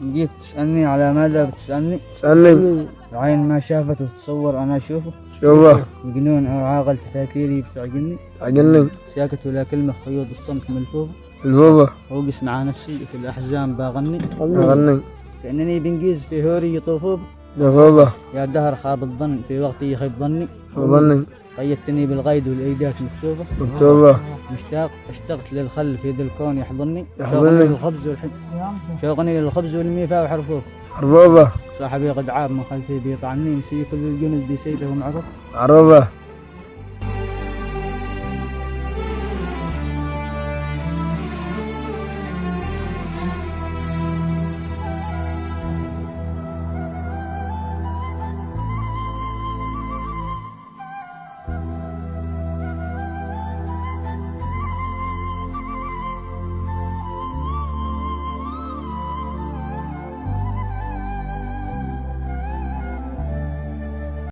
جيت تسألني على ماذا بتسألني؟ تسألني. العين ما شافت وتتصور أنا أشوفه. شوفه. جنون أو عاقل تفاكيري بتعجلني. تعجلني. ساكت ولا كلمة خيوط الصمت ملفوفة. الفوفة. أوقس مع نفسي في الأحزان بغني. أغني. كأنني بنجيز في هوري يطوفوب. جفوفة. يا دهر خاب الظن في وقتي يخيب ظني. ظني. قيدتني بالغيد والإيدات مكتوبة. مكتوبة. مشتاق اشتقت للخل في ذا الكون يحضني. يحضني. شوقني للخبز شوقني للخبز والميفا وحرفوف. حربوبة. صاحبي قد عاب من خلفي بيطعني مسي كل الجنود بسيفه معروف. عروبة.